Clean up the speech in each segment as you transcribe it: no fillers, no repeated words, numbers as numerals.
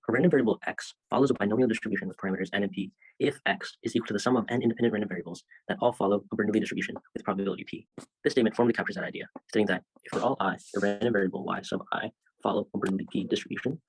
A random variable x follows a binomial distribution with parameters n and p if x is equal to the sum of n independent random variables that all follow a Bernoulli distribution with probability p. This statement formally captures that idea, stating that if for all I, the random variable y sub I follow a Bernoulli p distribution,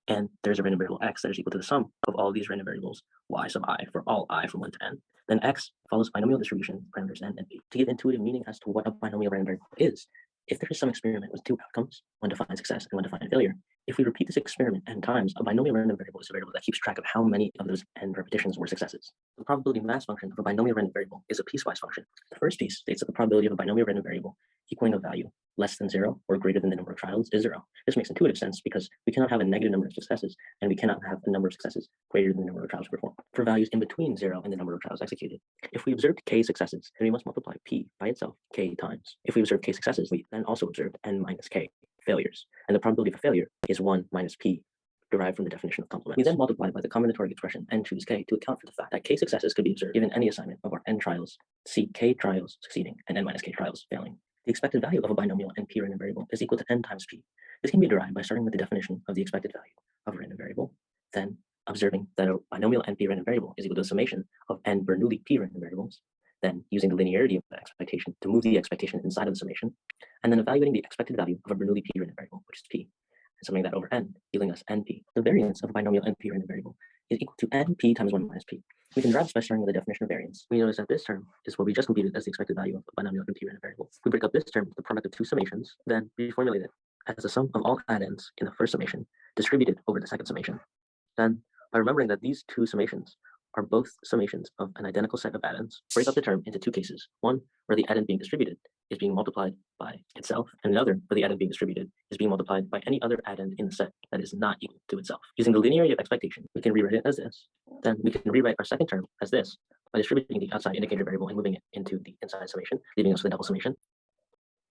and there's a random variable x that is equal to the sum of all these random variables y sub I for all I from 1 to n, then x follows binomial distribution with parameters n and p. To give intuitive meaning as to what a binomial random variable is, if there is some experiment with two outcomes, one defined success and one defined failure, if we repeat this experiment n times, a binomial random variable is a variable that keeps track of how many of those n repetitions were successes. The probability mass function of a binomial random variable is a piecewise function. The first piece states that the probability of a binomial random variable equaling a value less than 0 or greater than the number of trials is 0. This makes intuitive sense because we cannot have a negative number of successes, and we cannot have a number of successes greater than the number of trials performed. For values in between 0 and the number of trials executed, if we observed k successes, then we must multiply p by itself k times. If we observe k successes, we then also observed n minus k failures, and the probability of a failure is 1 minus p, derived from the definition of complement. We then multiply by the combinatoric expression n choose k to account for the fact that k successes could be observed given any assignment of our n trials, c k trials succeeding and n minus k trials failing. The expected value of a binomial NP random variable is equal to n times p. This can be derived by starting with the definition of the expected value of a random variable, then observing that a binomial NP random variable is equal to the summation of n Bernoulli p random variables, then using the linearity of the expectation to move the expectation inside of the summation, and then evaluating the expected value of a Bernoulli p random variable, which is p, and summing that over n, yielding us np. The variance of a binomial NP random variable is equal to np times 1 minus p. We can derive this by starting with the definition of variance. We notice that this term is what we just computed as the expected value of a binomial NP random variable. We break up this term into the product of two summations, then reformulate it as the sum of all addends in the first summation distributed over the second summation. Then, by remembering that these two summations are both summations of an identical set of addends, break up the term into two cases. One, where the addend being distributed is being multiplied by itself, and another, where the addend being distributed is being multiplied by any other addend in the set that is not equal to itself. Using the linearity of expectation, we can rewrite it as this. Then we can rewrite our second term as this by distributing the outside indicator variable and moving it into the inside summation, leaving us with a double summation.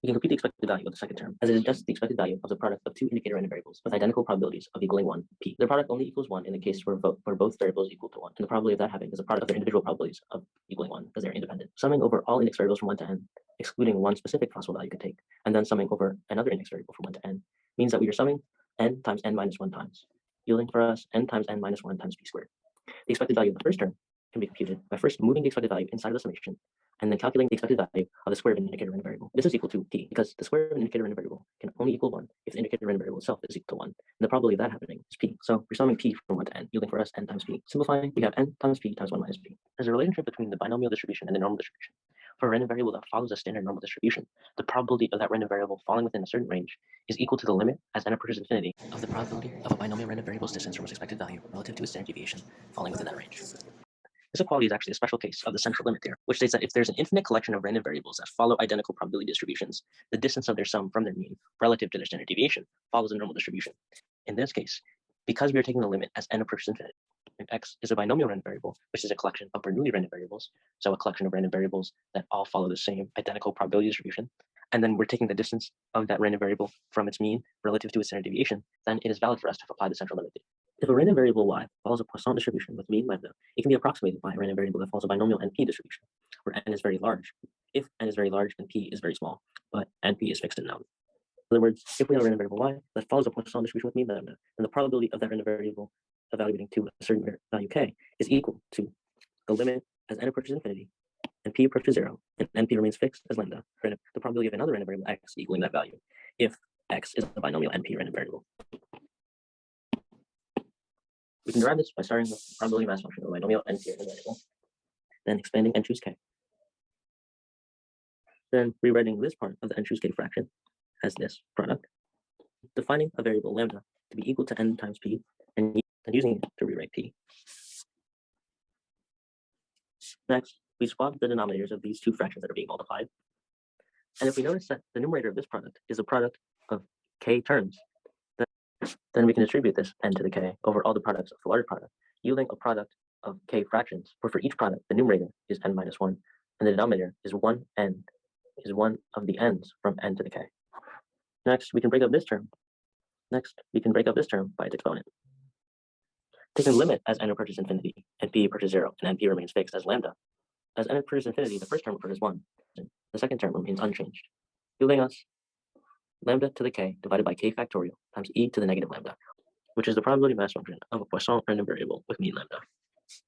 We can compute the expected value of the second term, as it is just the expected value of the product of two indicator random variables with identical probabilities of equaling 1, p. The product only equals 1 in the case where both variables equal to 1, and the probability of that happening is the product of their individual probabilities of equaling 1, because they're independent. Summing over all index variables from 1 to n, excluding one specific possible value you could take, and then summing over another index variable from 1 to n, means that we are summing n times n minus 1 times, yielding for us n times n minus 1 times p squared. The expected value of the first term can be computed by first moving the expected value inside of the summation, and then calculating the expected value of the square of an indicator random variable. This is equal to p, because the square of an indicator random variable can only equal 1 if the indicator random variable itself is equal to 1, and the probability of that happening is p. So we're summing p from 1 to n, yielding for us n times p. Simplifying, we have n times p times 1 minus p. There's a relationship between the binomial distribution and the normal distribution. For a random variable that follows a standard normal distribution, the probability of that random variable falling within a certain range is equal to the limit as n approaches infinity of the probability of a binomial random variable's distance from its expected value relative to its standard deviation falling within that range. This equality is actually a special case of the central limit theorem, which states that if there's an infinite collection of random variables that follow identical probability distributions, the distance of their sum from their mean relative to their standard deviation follows a normal distribution. In this case, because we are taking the limit as n approaches infinity, and x is a binomial random variable, which is a collection of Bernoulli random variables, so a collection of random variables that all follow the same identical probability distribution, and then we're taking the distance of that random variable from its mean relative to its standard deviation, then it is valid for us to apply the central limit theorem. If a random variable y follows a Poisson distribution with mean lambda, it can be approximated by a random variable that follows a binomial NP distribution, where n is very large. If n is very large, then p is very small, but np is fixed and known. In other words, if we have a random variable y that follows a Poisson distribution with mean lambda, then the probability of that random variable evaluating to a certain value k is equal to the limit as n approaches infinity and p approaches 0, and np remains fixed as lambda, for the probability of another random variable x equaling that value, if x is a binomial NP random variable. We can derive this by starting with the probability mass function of a binomial NP random variable, then expanding n choose k. Then rewriting this part of the n choose k fraction as this product, defining a variable lambda to be equal to n times p, and using it to rewrite p. Next, we swap the denominators of these two fractions that are being multiplied. And if we notice that the numerator of this product is a product of k terms, then we can distribute this n to the k over all the products of the larger product, yielding a product of k fractions, where for each product, the numerator is n minus 1, and the denominator is 1 of the n's from n to the k. Next, we can break up this term. By its exponent. Taking the limit as n approaches infinity, and p approaches 0, and np remains fixed as lambda. As n approaches infinity, the first term approaches 1. The second term remains unchanged, yielding us lambda to the k divided by k factorial times e to the negative lambda. which is the probability mass function of a Poisson random variable with mean lambda.